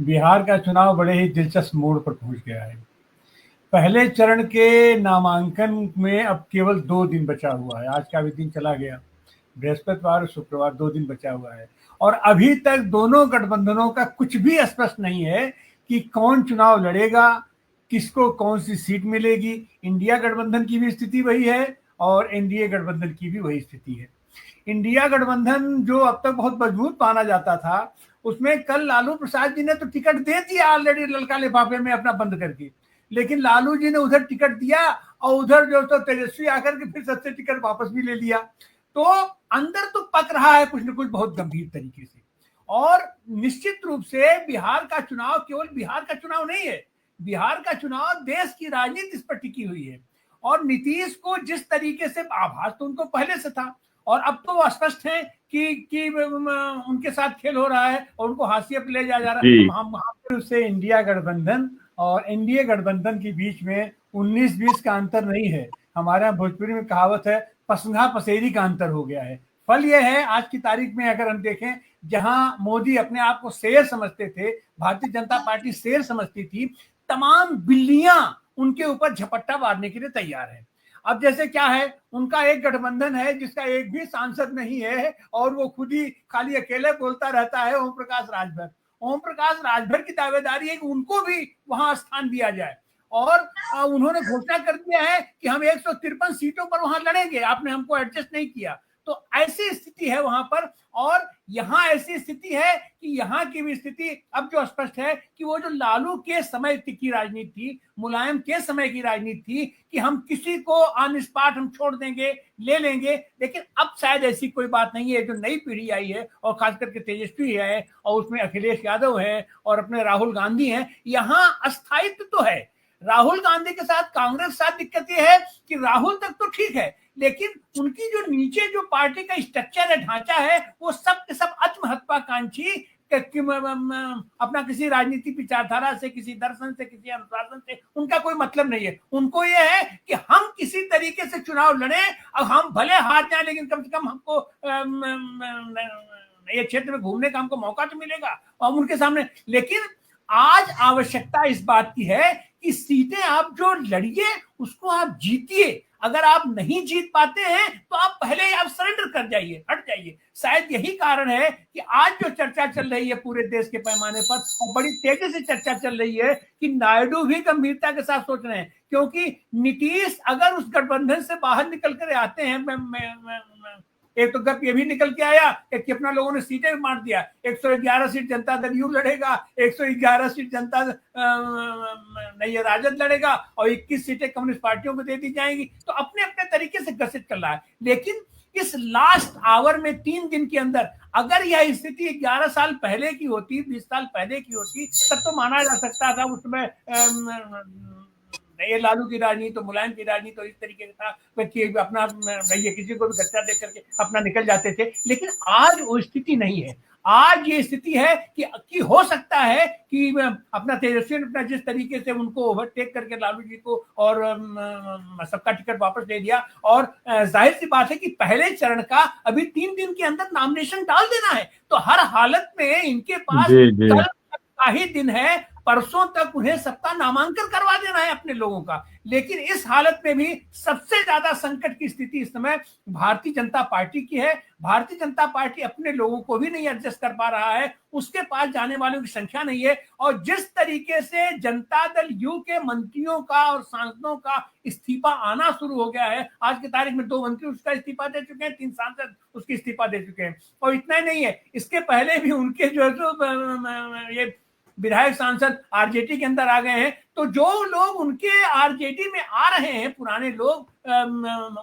बिहार का चुनाव बड़े ही दिलचस्प मोड़ पर पहुंच गया है। पहले चरण के नामांकन में अब केवल 2 दिन बचा हुआ है। आज का भी दिन चला गया, बृहस्पतिवार और शुक्रवार 2 दिन बचा हुआ है और अभी तक दोनों गठबंधनों का कुछ भी स्पष्ट नहीं है कि कौन चुनाव लड़ेगा, किसको कौन सी सीट मिलेगी। इंडिया गठबंधन की भी स्थिति वही है और एनडीए गठबंधन की भी वही स्थिति है। इंडिया गठबंधन जो अब तक बहुत मजबूत माना जाता था, उसमें कल लालू प्रसाद जी ने तो टिकट दे दिया ऑलरेडी ललका लिफाफे में अपना बंद करके, लेकिन लालू जी ने उधर टिकट दिया और उधर जो तो तेजस्वी आकर के फिर सबसे टिकट वापस भी ले लिया। तो अंदर तो पक रहा है कुछ न कुछ बहुत गंभीर तरीके से। और निश्चित रूप से बिहार का चुनाव केवल बिहार का चुनाव नहीं है, बिहार का चुनाव देश की राजनीति इस पर टिकी हुई है। और नीतीश को जिस तरीके से आभास तो उनको पहले से था और अब तो वो स्पष्ट है कि उनके साथ खेल हो रहा है और उनको हाशिए पर ले जाया जा रहा है। हम उससे इंडिया गठबंधन और एनडीए गठबंधन के बीच में 19-20 का अंतर नहीं है। हमारे यहाँ भोजपुरी में कहावत है, पसंगा पसेरी का अंतर हो गया है। फल यह है आज की तारीख में अगर हम देखें, जहां मोदी अपने आप को शेर समझते थे, भारतीय जनता पार्टी शेर समझती थी, तमाम बिल्लियां उनके ऊपर झपट्टा मारने के लिए तैयार है। अब जैसे क्या है, उनका एक गठबंधन है जिसका एक भी सांसद नहीं है और वो खुद ही खाली अकेले बोलता रहता है, ओम प्रकाश राजभर। ओम प्रकाश राजभर की दावेदारी है कि उनको भी वहां स्थान दिया जाए और उन्होंने घोषणा कर दिया है कि हम 153 सीटों पर वहां लड़ेंगे, आपने हमको एडजस्ट नहीं किया। तो ऐसी स्थिति है वहां पर। और यहां ऐसी स्थिति है कि यहां की भी स्थिति अब जो स्पष्ट है कि वो जो लालू के समय की राजनीति थी, मुलायम के समय की राजनीति थी कि हम किसी को ऑन स्पॉट हम छोड़ देंगे, ले लेंगे, लेकिन अब शायद ऐसी कोई बात नहीं है। जो नई पीढ़ी आई है और खास करके तेजस्वी है और उसमें अखिलेश यादव है और अपने राहुल गांधी है, यहां अस्थायित्व तो है। राहुल गांधी के साथ कांग्रेस के साथ दिक्कत यह है कि राहुल तक तो ठीक है, लेकिन उनकी जो नीचे जो पार्टी का स्ट्रक्चर है, ढांचा है, वो सब के सब आत्महत्वाकांक्षी अपना किसी राजनीतिक विचारधारा से, किसी दर्शन से, किसी अनुशासन से उनका कोई मतलब नहीं है। उनको ये है कि हम किसी तरीके से चुनाव लड़े और हम भले हार जाए, लेकिन कम से कम हमको ये क्षेत्र में घूमने का हमको मौका तो मिलेगा और उनके सामने। लेकिन आज आवश्यकता इस बात की है कि सीटें आप जो लड़िए उसको आप जीतिए। अगर आप नहीं जीत पाते हैं तो आप पहले ही आप सरेंडर कर जाइए, हट जाइए। शायद यही कारण है कि आज जो चर्चा चल रही है पूरे देश के पैमाने पर और बड़ी तेजी से चर्चा चल रही है कि नायडू भी गंभीरता के साथ सोच रहे हैं, क्योंकि नीतीश अगर उस गठबंधन से बाहर निकल कर आते हैं, एक तो गप ये भी निकल के आया कि अपना लोगों ने सीटें भी मार दिया। 111 सीट जनता दल यू लड़ेगा, 111 सीट जनता नहीं राजद लड़ेगा और 21 सीटें कम्युनिस्ट पार्टियों को दे दी जाएंगी। तो अपने अपने तरीके से ग्रसित कर रहा है। लेकिन इस लास्ट आवर में 3 दिन के अंदर अगर यह स्थिति 11 साल पहले की होती, 20 साल पहले की होती, तब तो माना जा सकता था उसमें ये लालू की राजनीति तो मुलायम की राजनीति तो इस तरीके का था कि अपना ये किसी को भी गच्चा दे करके अपना निकल जाते थे। लेकिन आज वो स्थिति नहीं है। आज ये स्थिति है कि हो सकता है कि अपना तेजस्वी ने अपना जिस तरीके से उनको ओवरटेक करके लालू जी को और सबका टिकट वापस ले दिया। और जाहिर सी बात है कि पहले चरण का अभी 3 दिन के अंदर नॉमिनेशन डाल देना है, तो हर हालत में इनके पास कल का ही दिन है, परसों तक उन्हें सबका नामांकन करवा देना है अपने लोगों का। लेकिन इस हालत में भी सबसे ज्यादा संकट की स्थिति इस समय भारतीय जनता पार्टी की है। भारतीय जनता पार्टी अपने लोगों को भी नहीं एडजस्ट कर पा रहा है, उसके पास जाने वालों की संख्या नहीं है। और जिस तरीके से जनता दल यू के मंत्रियों का और सांसदों का इस्तीफा आना शुरू हो गया है, आज की तारीख में 2 मंत्री उसका इस्तीफा दे चुके हैं, 3 सांसद उसकी इस्तीफा दे चुके हैं। और इतना ही नहीं है, इसके पहले भी उनके जो ये विधायक सांसद आरजेडी के अंदर आ गए हैं। तो जो लोग उनके आरजेडी में आ रहे हैं, पुराने लोग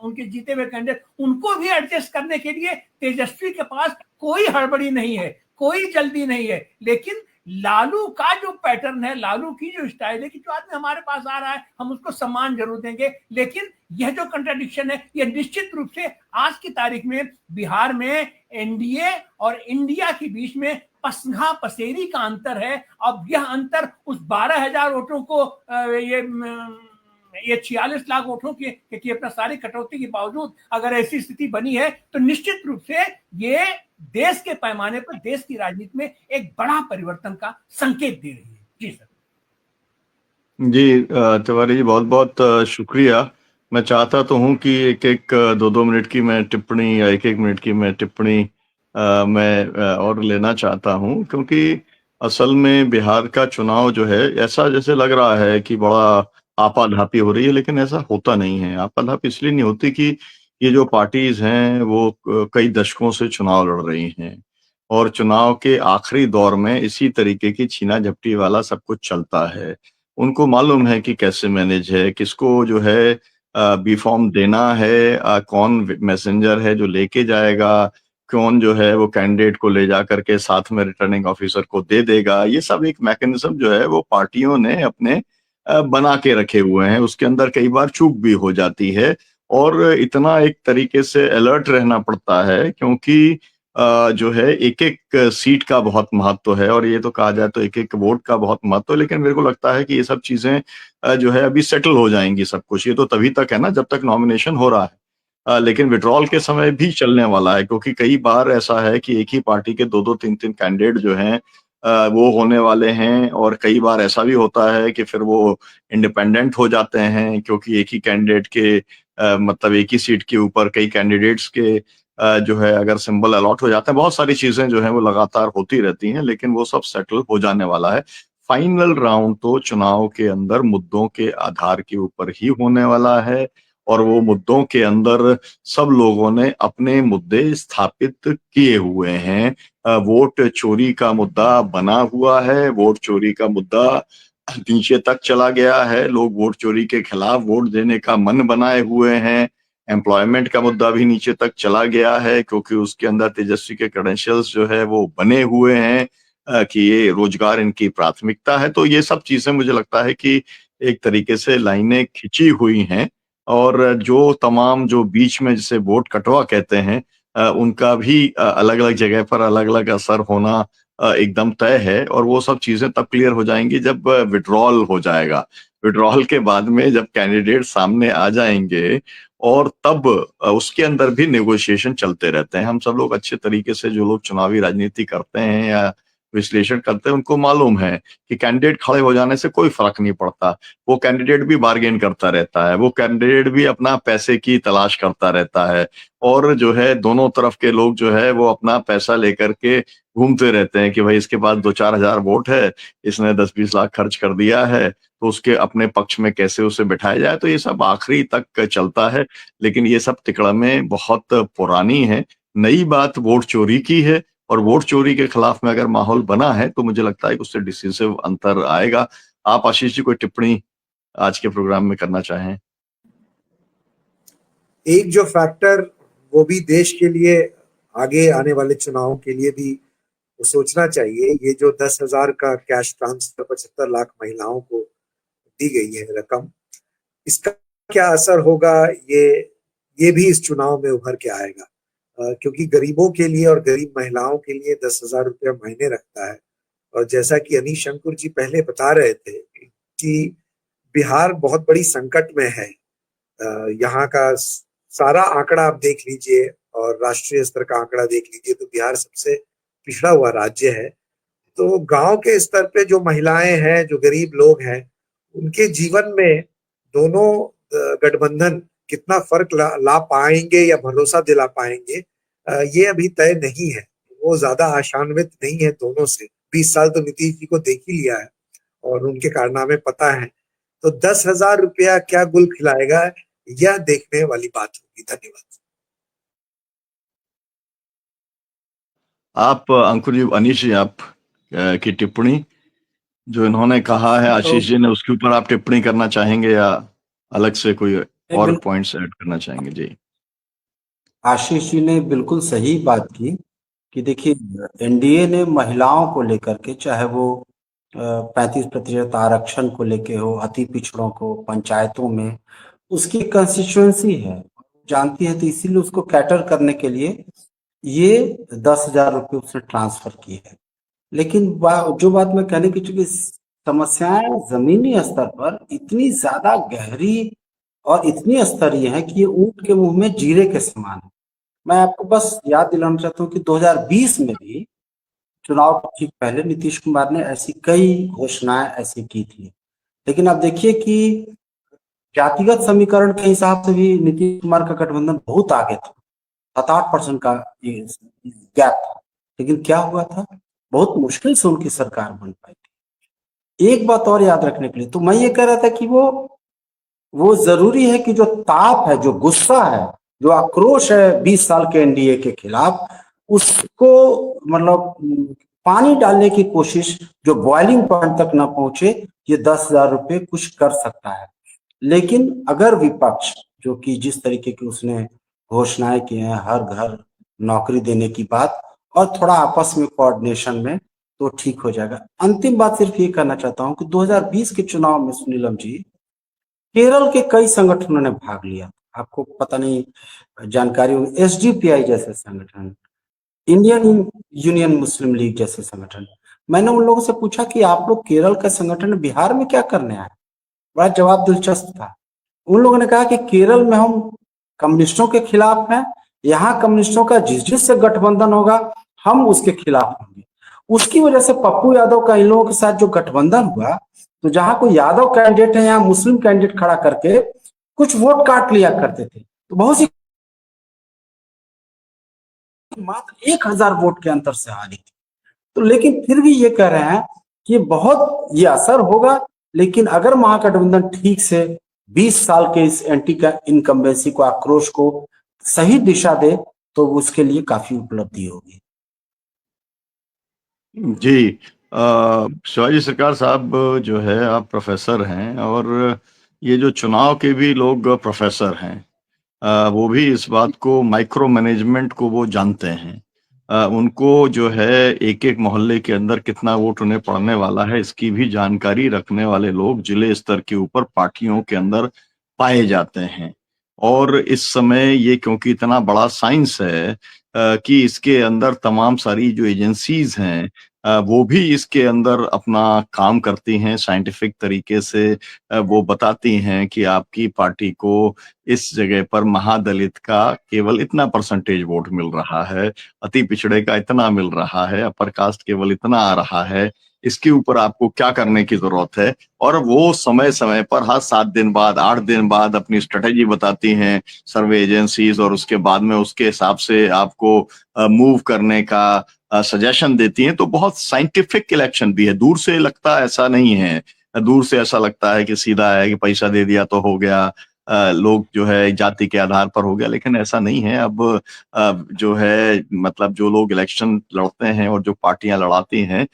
उनके जीते हुए कैंडिडेट, उनको भी एडजस्ट करने के लिए तेजस्वी के पास कोई हड़बड़ी नहीं है, कोई जल्दी नहीं है। लेकिन लालू का जो पैटर्न है, लालू की जो स्टाइल है कि जो आदमी हमारे पास आ रहा है हम उसको सम्मान जरूर देंगे, लेकिन यह जो कंट्राडिक्शन है यह निश्चित रूप से आज की तारीख में बिहार में एनडीए और इंडिया के बीच में पसंगा पसेरी का अंतर है। अब यह अंतर उस 12,000 वोटों को ये हैं। ये 46 लाख वोटों की अपना सारी कटौती के बावजूद अगर ऐसी स्थिति बनी है तो निश्चित रूप से ये देश के पैमाने पर देश की राजनीति में एक बड़ा परिवर्तन का संकेत दे रही है। जी सर। जी तिवारी जी, बहुत बहुत शुक्रिया। मैं चाहता तो हूं कि एक एक 2-2 मिनट की मैं टिप्पणी या 1-1 मिनट की मैं टिप्पणी मैं और लेना चाहता हूं, क्योंकि असल में बिहार का चुनाव जो है, ऐसा जैसे लग रहा है कि बड़ा आपाधापी हो रही है, लेकिन ऐसा होता नहीं है। आपाधापी इसलिए नहीं होती कि ये जो पार्टीज हैं वो कई दशकों से चुनाव लड़ रही हैं, और चुनाव के आखिरी दौर में इसी तरीके की छीना झपटी वाला सब कुछ चलता है। उनको मालूम है कि कैसे मैनेज है, किसको जो है बी फॉर्म देना है, कौन मैसेंजर है जो लेके जाएगा, कौन जो है वो कैंडिडेट को ले जा करके साथ में रिटर्निंग ऑफिसर को दे देगा। ये सब एक मैकेनिज्म जो है वो पार्टियों ने अपने बना के रखे हुए हैं। उसके अंदर कई बार चूक भी हो जाती है, और इतना एक तरीके से अलर्ट रहना पड़ता है, क्योंकि जो है एक-एक सीट का बहुत महत्व है, और ये तो कहा जाए तो एक-एक वोट का बहुत महत्व है। लेकिन मेरे को लगता है कि ये सब चीजें जो है अभी सेटल हो जाएंगी सब कुछ। ये तो तभी तक है ना जब तक नॉमिनेशन हो रहा है। लेकिन विड्रॉल के समय भी चलने वाला है, क्योंकि कई बार ऐसा है कि एक ही पार्टी के 2-2 3-3 कैंडिडेट जो हैं वो होने वाले हैं, और कई बार ऐसा भी होता है कि फिर वो इंडिपेंडेंट हो जाते हैं, क्योंकि एक ही कैंडिडेट के मतलब एक ही सीट के ऊपर कई कैंडिडेट्स के जो है अगर सिंबल अलॉट हो जाते हैं। बहुत सारी चीजें जो हैं वो लगातार होती रहती हैं, लेकिन वो सब सेटल हो जाने वाला है। फाइनल राउंड तो चुनाव के अंदर मुद्दों के आधार के ऊपर ही होने वाला है, और वो मुद्दों के अंदर सब लोगों ने अपने मुद्दे स्थापित किए हुए हैं। वोट चोरी का मुद्दा बना हुआ है, वोट चोरी का मुद्दा नीचे तक चला गया है, लोग वोट चोरी के खिलाफ वोट देने का मन बनाए हुए हैं। एम्प्लॉयमेंट का मुद्दा भी नीचे तक चला गया है, क्योंकि उसके अंदर तेजस्वी के क्रेडेंशियल्स जो है वो बने हुए हैं कि ये रोजगार इनकी प्राथमिकता है। तो ये सब चीजें मुझे लगता है कि एक तरीके से लाइनें खिंची हुई हैं, और जो तमाम जो बीच में जिसे वोट कटवा कहते हैं उनका भी अलग अलग जगह पर अलग अलग असर होना एकदम तय है। और वो सब चीजें तब क्लियर हो जाएंगी जब विड्रॉल हो जाएगा। विड्रॉल के बाद में जब कैंडिडेट सामने आ जाएंगे, और तब उसके अंदर भी नेगोशिएशन चलते रहते हैं। हम सब लोग अच्छे तरीके से, जो लोग चुनावी राजनीति करते हैं या विश्लेषण करते हैं, उनको मालूम है कि कैंडिडेट खड़े हो जाने से कोई फर्क नहीं पड़ता। वो कैंडिडेट भी बार्गेन करता रहता है, वो कैंडिडेट भी अपना पैसे की तलाश करता रहता है, और जो है दोनों तरफ के लोग जो है वो अपना पैसा लेकर के घूमते रहते हैं कि भाई इसके पास 2-4 हजार वोट है, इसने 10-20 लाख खर्च कर दिया है, तो उसके अपने पक्ष में कैसे उसे बिठाया जाए। तो ये सब आखिरी तक चलता है, लेकिन ये सब तिकड़में बहुत पुरानी है। नई बात वोट चोरी की है, और वोट चोरी के खिलाफ में अगर माहौल बना है तो मुझे लगता है कि उससे डिसिसिव अंतर आएगा। आप आशीष जी कोई टिप्पणी आज के प्रोग्राम में करना चाहें? एक जो फैक्टर वो भी देश के लिए आगे आने वाले चुनाव के लिए भी सोचना चाहिए, ये जो 10,000 का कैश ट्रांसफर 75 लाख महिलाओं को दी गई है रकम, इसका क्या असर होगा ये भी इस चुनाव में उभर के आएगा। क्योंकि गरीबों के लिए और गरीब महिलाओं के लिए 10,000 रुपया मायने रखता है। और जैसा कि अनीश शंकर जी पहले बता रहे थे कि बिहार बहुत बड़ी संकट में है। यहाँ का सारा आंकड़ा आप देख लीजिए और राष्ट्रीय स्तर का आंकड़ा देख लीजिए तो बिहार सबसे पिछड़ा हुआ राज्य है। तो गांव के स्तर पे जो महिलाएं हैं, जो गरीब लोग हैं, उनके जीवन में दोनों गठबंधन कितना फर्क ला पाएंगे या भरोसा दिला पाएंगे, ये अभी तय नहीं है। वो ज्यादा आशान्वित नहीं है दोनों से। 20 साल तो नीतीश जी को देख ही लिया है और उनके कारनामे पता है। तो 10,000 रुपया क्या गुल खिलाएगा, यह देखने वाली बात होगी। धन्यवाद। आप अंकुर जी, अनीश जी, आप की टिप्पणी जो इन्होंने कहा है आशीष जी ने, उसके ऊपर आप टिप्पणी करना चाहेंगे या अलग से कोई और पॉइंट्स ऐड करना चाहेंगे? जी, आशीष जी ने बिल्कुल सही बात की कि देखिए, एनडीए ने महिलाओं को लेकर के, चाहे वो 35% आरक्षण को लेके हो, अति पिछड़ों को पंचायतों में, उसकी कंस्टिट्यूएंसी है, जानती है, तो इसीलिए उसको कैटर करने के लिए ये 10,000 रुपये उसने ट्रांसफर की है। लेकिन जो बात मैं कहने की, चूंकि समस्याएं जमीनी स्तर पर इतनी ज्यादा गहरी और इतनी स्तरीय है कि ये ऊंट के मुंह में जीरे के समान है। मैं आपको बस याद दिलाना चाहता हूँ कि 2020 में भी चुनाव ठीक पहले नीतीश कुमार ने ऐसी कई घोषणाएं ऐसी की थी, लेकिन अब देखिए कि जातिगत समीकरण के हिसाब से भी नीतीश कुमार का गठबंधन बहुत आगे था, 7-8% का गैप था, लेकिन क्या हुआ था, बहुत मुश्किल से उनकी सरकार बन पाई थी। एक बात और याद रखने के लिए, तो मैं ये कह रहा था कि वो जरूरी है कि जो ताप है, जो गुस्सा है, जो आक्रोश है 20 साल के एनडीए के खिलाफ, उसको मतलब पानी डालने की कोशिश, जो बॉइलिंग पॉइंट तक ना पहुंचे, ये 10,000 रुपये कुछ कर सकता है। लेकिन अगर विपक्ष, जो कि जिस तरीके की उसने घोषणाएं की हैं, हर घर नौकरी देने की बात, और थोड़ा आपस में कोऑर्डिनेशन में, तो ठीक हो जाएगा। अंतिम बात सिर्फ ये कहना चाहता हूं कि 2020 के चुनाव में सुनीलम जी, केरल के कई संगठनों ने भाग लिया। आपको पता नहीं जानकारी होगी, एसडीपीआई जैसे संगठन, इंडियन यूनियन मुस्लिम लीग जैसे संगठन। मैंने उन लोगों से पूछा कि आप लोग केरल का संगठन बिहार में क्या करने आए? बड़ा जवाब दिलचस्प था। उन लोगों ने कहा कि केरल में हम कम्युनिस्टों के खिलाफ हैं, यहाँ कम्युनिस्टों का जिस जिससे गठबंधन होगा हम उसके खिलाफ होंगे। उसकी वजह से पप्पू यादव का इन लोगों के साथ जो गठबंधन हुआ, तो जहां कोई यादव कैंडिडेट है, यहाँ मुस्लिम कैंडिडेट खड़ा करके कुछ वोट काट लिया करते थे, तो बहुत सी मात्र 1,000 वोट के अंतर से हारी थी। तो लेकिन फिर भी ये कह रहे हैं कि बहुत ये असर होगा, लेकिन अगर महागठबंधन ठीक से 20 साल के इस एंटी का इनकम्बेंसी को, आक्रोश को सही दिशा दे, तो उसके लिए काफी उपलब्धि होगी। जी, शिवाजी सरकार साहब जो है, आप प्रोफेसर हैं और ये जो चुनाव के भी लोग प्रोफेसर हैं, वो भी इस बात को, माइक्रो मैनेजमेंट को वो जानते हैं। उनको जो है एक एक मोहल्ले के अंदर कितना वोट उन्हें पड़ने वाला है, इसकी भी जानकारी रखने वाले लोग जिले स्तर के ऊपर पार्टियों के अंदर पाए जाते हैं। और इस समय ये क्योंकि इतना बड़ा साइंस है कि इसके अंदर तमाम सारी जो एजेंसीज हैं, वो भी इसके अंदर अपना काम करती हैं साइंटिफिक तरीके से। वो बताती हैं कि आपकी पार्टी को इस जगह पर महादलित का केवल इतना परसेंटेज वोट मिल रहा है, अति पिछड़े का इतना मिल रहा है, अपर कास्ट केवल इतना आ रहा है, इसके ऊपर आपको क्या करने की जरूरत है। और वो समय समय पर हर 7 दिन बाद, 8 दिन बाद अपनी स्ट्रेटेजी बताती हैं सर्वे एजेंसीज, और उसके बाद में उसके हिसाब से आपको मूव करने का सजेशन देती हैं। तो बहुत साइंटिफिक इलेक्शन भी है। दूर से लगता ऐसा नहीं है, दूर से ऐसा लगता है कि सीधा है कि पैसा दे दिया तो हो गया, लोग जो है जाति के आधार पर हो गया, लेकिन ऐसा नहीं है। अब जो है मतलब जो लोग इलेक्शन लड़ते हैं और जो पार्टियां लड़ाती हैं,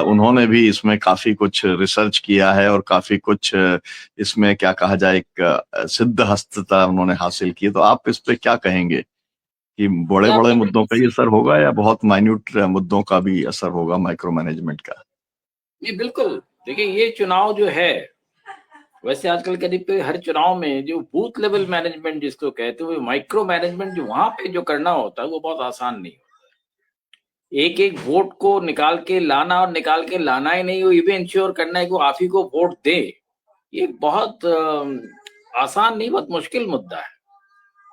उन्होंने भी इसमें काफी कुछ रिसर्च किया है और काफी कुछ इसमें क्या कहा जाए, एक सिद्ध हस्तता उन्होंने हासिल की। तो आप इस पे क्या कहेंगे कि बड़े ये बड़े आपने मुद्दों बिल्कुल का ही असर होगा या बहुत माइन्यूट मुद्दों का भी असर होगा माइक्रो मैनेजमेंट का? ये बिल्कुल देखिए, ये चुनाव जो है, वैसे आजकल करीब हर चुनाव में जो बूथ लेवल मैनेजमेंट जिसको कहते हैं, माइक्रो मैनेजमेंट जो वहां पे जो करना होता है वो बहुत आसान नहीं होता। एक एक वोट को निकाल के लाना, और निकाल के लाना ही नहीं, वो ये भी इंश्योर करना है कि वो आप ही को वोट दे, ये बहुत आसान नहीं, बहुत मुश्किल मुद्दा है।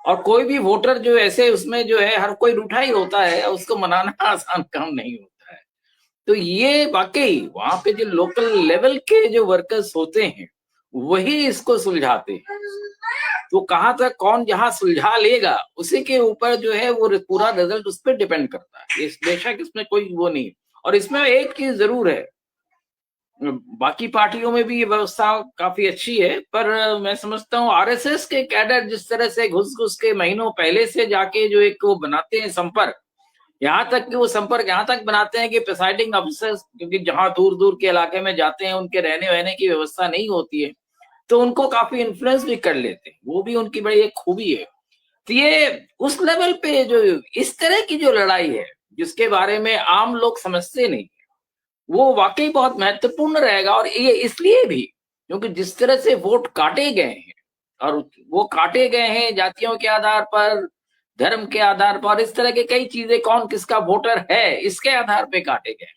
और कोई भी वोटर जो ऐसे उसमें जो है, हर कोई रूठा ही होता है, उसको मनाना आसान काम नहीं होता है। तो ये वाकई वहां पे जो लोकल लेवल के जो वर्कर्स होते हैं, वही इसको सुलझाते हैं। तो कहाँ तक कौन जहां सुलझा लेगा, उसी के ऊपर जो है वो पूरा रिजल्ट उस पर डिपेंड करता है। इस बेशक इसमें कोई वो नहीं। और इसमें एक चीज जरूर है, बाकी पार्टियों में भी ये व्यवस्था काफी अच्छी है, पर मैं समझता हूँ आरएसएस के कैडर जिस तरह से घुस घुस के महीनों पहले से जाके जो एक वो बनाते हैं संपर्क, यहाँ तक कि वो संपर्क यहाँ तक बनाते हैं कि प्रिसाइडिंग ऑफिसर्स, क्योंकि जहां दूर दूर के इलाके में जाते हैं, उनके रहने वहने की व्यवस्था नहीं होती है, तो उनको काफी इन्फ्लुएंस भी कर लेते हैं। वो भी उनकी बड़ी एक खूबी है। तो ये उस लेवल पे जो इस तरह की जो लड़ाई है, जिसके बारे में आम लोग समझते नहीं, वो वाकई बहुत महत्वपूर्ण रहेगा। और ये इसलिए भी क्योंकि जिस तरह से वोट काटे गए हैं, और वो काटे गए हैं जातियों के आधार पर, धर्म के आधार पर, इस तरह के कई चीजें, कौन किसका वोटर है इसके आधार पे काटे गए।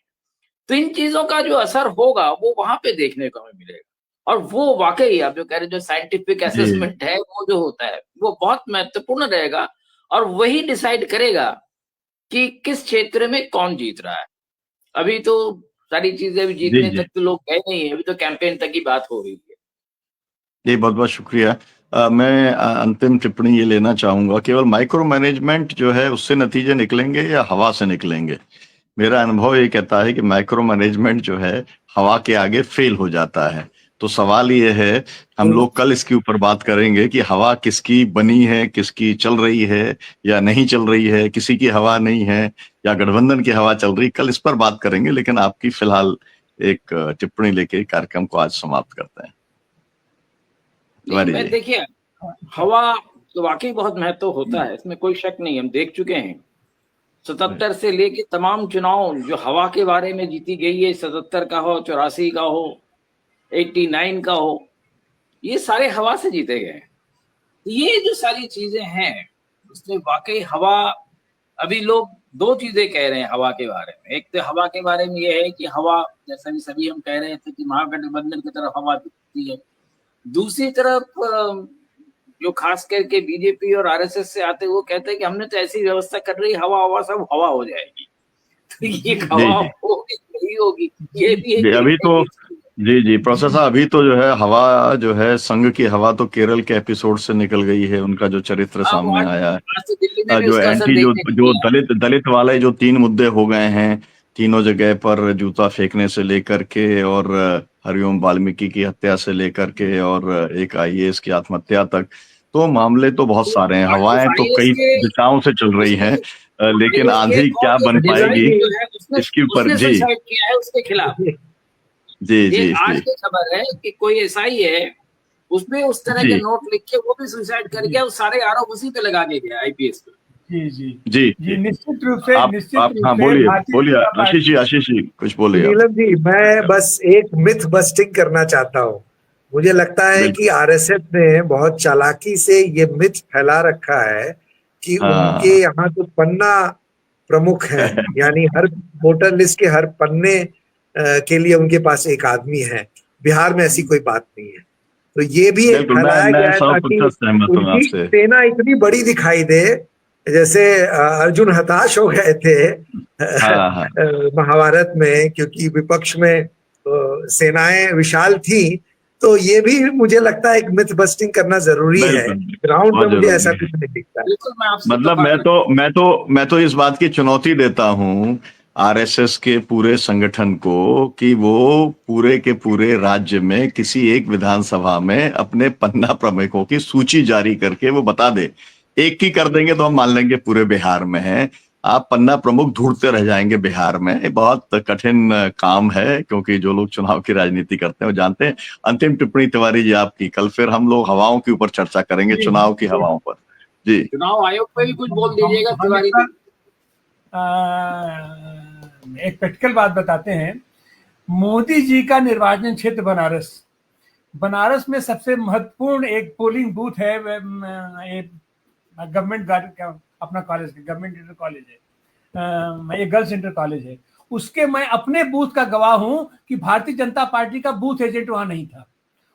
तो इन चीजों का जो असर होगा वो वहां पे देखने को हमें मिलेगा। और वो वाकई आप जो कह रहे हैं, जो साइंटिफिक जी असेसमेंट है वो जो होता है वो बहुत महत्वपूर्ण रहेगा, और वही डिसाइड करेगा कि किस क्षेत्र में कौन जीत रहा है। अभी तो सारी चीजें अभी जी जीतने जी तक तो लोग गए नहीं है, अभी तो कैंपेन तक की बात हो रही है। जी, बहुत बहुत शुक्रिया। मैं अंतिम टिप्पणी ये लेना चाहूंगा, केवल माइक्रो मैनेजमेंट जो है उससे नतीजे निकलेंगे या हवा से निकलेंगे? मेरा अनुभव ये कहता है कि माइक्रो मैनेजमेंट जो है हवा के आगे फेल हो जाता है। तो सवाल ये है, हम लोग कल इसके ऊपर बात करेंगे कि हवा किसकी बनी है, किसकी चल रही है या नहीं चल रही है, किसी की हवा नहीं है या गठबंधन की हवा चल रही, कल इस पर बात करेंगे। लेकिन आपकी फिलहाल एक टिप्पणी लेके कार्यक्रम को आज समाप्त करते हैं। नहीं, तिवारी मैं जी। देखिए, हवा तो वाकई बहुत महत्व होता है, इसमें कोई शक नहीं, हम देख चुके हैं 77 से लेके तमाम चुनाव जो हवा के बारे में जीती गई है, 77 का हो, 84 का हो, 89 का हो, ये सारे हवा से जीते गए हैं। ये जो सारी चीजें हैं उसमें वाकई हवा, अभी लोग दो चीजें कह रहे हैं हवा के बारे में। एक तो हवा के बारे में ये है कि हवा, जैसा भी सभी हम कह रहे थे कि महागठबंधन की तरफ हवा दिखती है, दूसरी तरफ जो खास करके बीजेपी और आरएसएस से आते वो कहते हैं कि हमने तो ऐसी व्यवस्था कर रही, हवा हवा सब हवा हो जाएगी। तो ये जी हवा जी होगी नहीं होगी, ये भी एक जी अभी देखने तो की चीज है। जी जी प्रोफेसर साहब, अभी तो जो है हवा जो है संघ की हवा तो केरल के एपिसोड से निकल गई है, उनका जो चरित्र अब सामने आज आया है। आज तो दिल्ली में भी जो उसका असर एंटी जो देखने को जो मिला। दलित दलित वाले जो 3 मुद्दे हो गए हैं, तीनों जगह पर जूता फेंकने से लेकर के और हरिओम वाल्मीकि की हत्या से लेकर के और एक आईएएस की आत्महत्या तक, तो मामले तो बहुत तो सारे हैं। आज उस हवाएं तो आईएएस कई के दिशाओं से चल रही उसके हैं, लेकिन आईएएस के आंधी क्या और बन एक नीलम पाएगी एसआई जी, जो है उसने इसके ऊपर। उसने जी सुसाइड किया है उसके खिलाफ। जी ये जी आज जी की खबर है कि कोई एसआई है, उसने उस तरह के जी नोट लिख के वो भी सुसाइड कर जी गया, उस सारे आरोप उसी पे लगा के गया आईपीएस पे। जी जी जी जी जी निश्चित आप रूप हाँ से बोलिए भारतीय बोलिए, जनता पार्टी। आशीष जी कुछ बोलिए आप। नीलम जी, मैं बस एक मिथ बस्टिंग करना चाहता हूँ। मुझे लगता है कि बिल्कुल। आरएसएस ने बहुत चालाकी से ये मिथ फैला रखा है कि उनके हाँ यहाँ तो पन्ना प्रमुख है, यानी हर वोटर लिस्ट के हर पन्ने के लिए उनके पास एक आदमी है। बिहार में ऐसी कोई बात नहीं है। तो ये भी एक बिल्कुल, फैलाया मैं गया है ताकि 100% सहमत हूँ उनकी आपसे। सेना इतनी बड़ी दिखाई दे, जैसे अर्जुन हताश हो गए थे हाँ हाँ महाभारत में, क्योंकि विपक्ष में सेनाएं विशाल थी। तो ये भी मुझे लगता है एक मिथ बस्टिंग करना जरूरी है। बिल्कुल ग्राउंड बहुत पे मुझे ऐसा जरूरी है। कुछ नहीं दिखता। बिल्कुल, मैं आपसे तो मतलब बात मैं तो इस बात की चुनौती देता हूँ आरएसएस के पूरे संगठन को कि वो पूरे के पूरे राज्य में किसी एक विधानसभा में अपने पन्ना प्रमुखों की सूची जारी करके वो बता दे। एक की कर देंगे तो हम मान लेंगे पूरे बिहार में है, आप पन्ना प्रमुख ढूंढते रह जाएंगे बिहार में। ये बहुत कठिन काम है, क्योंकि जो लोग चुनाव की राजनीति करते हैं वो जानते हैं। अंतिम टिप्पणी तिवारी जी आपकी, कल फिर हम लोग हवाओं के ऊपर चर्चा करेंगे, जी चुनाव की जी हवाओं पर। जी चुनाव आयोग पे भी कुछ बोल दीजिएगा हम तिवारी इसका जी। एक प्रैक्टिकल बात बताते हैं। मोदी जी का निर्वाचन क्षेत्र बनारस, बनारस में सबसे महत्वपूर्ण एक पोलिंग बूथ है, गवर्नमेंट अपना कॉलेज गवर्नमेंट इंटर कॉलेज है, ये गर्ल्स इंटर कॉलेज है। उसके मैं अपने बूथ का गवाह हूं कि भारतीय जनता पार्टी का बूथ एजेंट वहां नहीं था।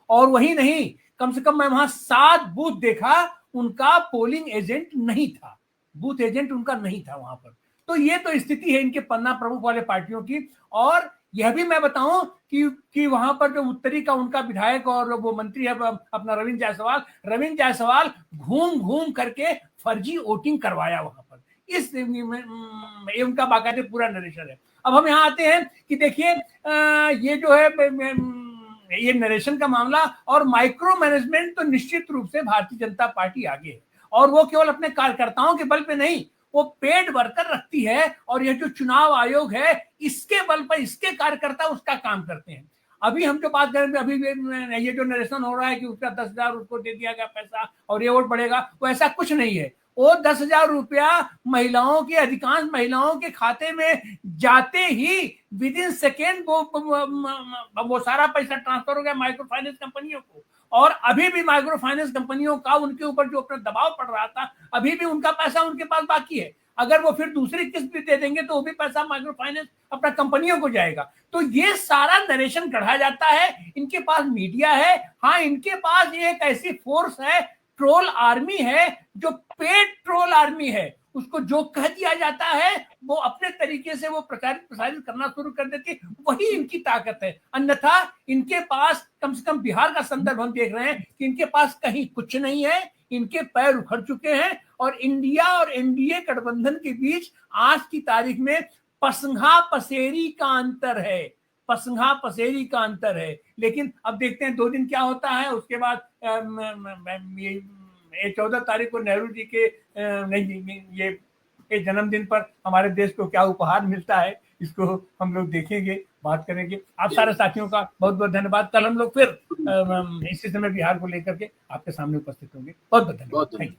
और वही नहीं, कम से कम मैं वहां 7 बूथ देखा, उनका पोलिंग एजेंट नहीं था, बूथ एजेंट उनका नहीं था वहां पर। तो ये तो स्थिति है इनके पन्ना प्रमुख वाले पार्टियों की। और यह भी मैं बताऊं कि वहां पर जो उत्तरी का उनका विधायक और वो मंत्री है अपना रविंद्र जायसवाल घूम घूम करके फर्जी वोटिंग करवाया वहां पर। इस ये उनका बाकायदे पूरा नरेशन है। अब हम यहाँ आते हैं कि देखिए, ये जो है ये नरेशन का मामला और माइक्रो मैनेजमेंट, तो निश्चित रूप से भारतीय जनता पार्टी आगे है। और वो केवल अपने कार्यकर्ताओं के बल पे नहीं, वो पेड वर्कर रखती है। और ये जो चुनाव आयोग है, इसके बल पर इसके कार्यकर्ता उसका काम करते हैं। अभी हम जो बात करें, अभी ये जो नरेशन हो रहा है कि उसका 10,000 उसको दे दिया गया पैसा और ये वोट बढ़ेगा, वो ऐसा कुछ नहीं है। वो 10,000 रुपया महिलाओं की, अधिकांश महिलाओं के खाते में जाते ही विद इन सेकेंड वो सारा पैसा ट्रांसफर हो गया माइक्रो फाइनेंस कंपनियों को। और अभी भी माइक्रो फाइनेंस कंपनियों का उनके ऊपर जो अपना दबाव पड़ रहा था, अभी भी उनका पैसा उनके पास बाकी है। अगर वो फिर दूसरी किस्त भी दे देंगे तो वो भी पैसा माइक्रो फाइनेंस अपना कंपनियों को जाएगा। तो ये सारा नरेशन गढ़ा जाता है। इनके पास मीडिया है, हाँ इनके पास एक ऐसी फोर्स है, ट्रोल आर्मी है, जो पेड ट्रोल आर्मी है। उसको जो कह दिया जाता है वो अपने तरीके से वो प्रसारित करना शुरू कर देती है, वही इनकी ताकत है। अन्यथा इनके पास, कम से कम बिहार का संदर्भ हम देख रहे हैं कि इनके पास कहीं कुछ नहीं है, इनके पैर उखड़ चुके हैं। और इंडिया और एनडीए गठबंधन के बीच आज की तारीख में पसंगा पसेरी का अंतर है, पसंगा पसेरी का अंतर है। लेकिन अब देखते हैं 2 दिन क्या होता है। उसके बाद ये 14 तारीख को नेहरू जी के ये जन्मदिन पर हमारे देश को क्या उपहार मिलता है, इसको हम लोग देखेंगे, बात करेंगे। आप सारे साथियों का बहुत बहुत धन्यवाद। कल हम लोग फिर इसी समय बिहार को लेकर के आपके सामने उपस्थित होंगे। बहुत बहुत धन्यवाद।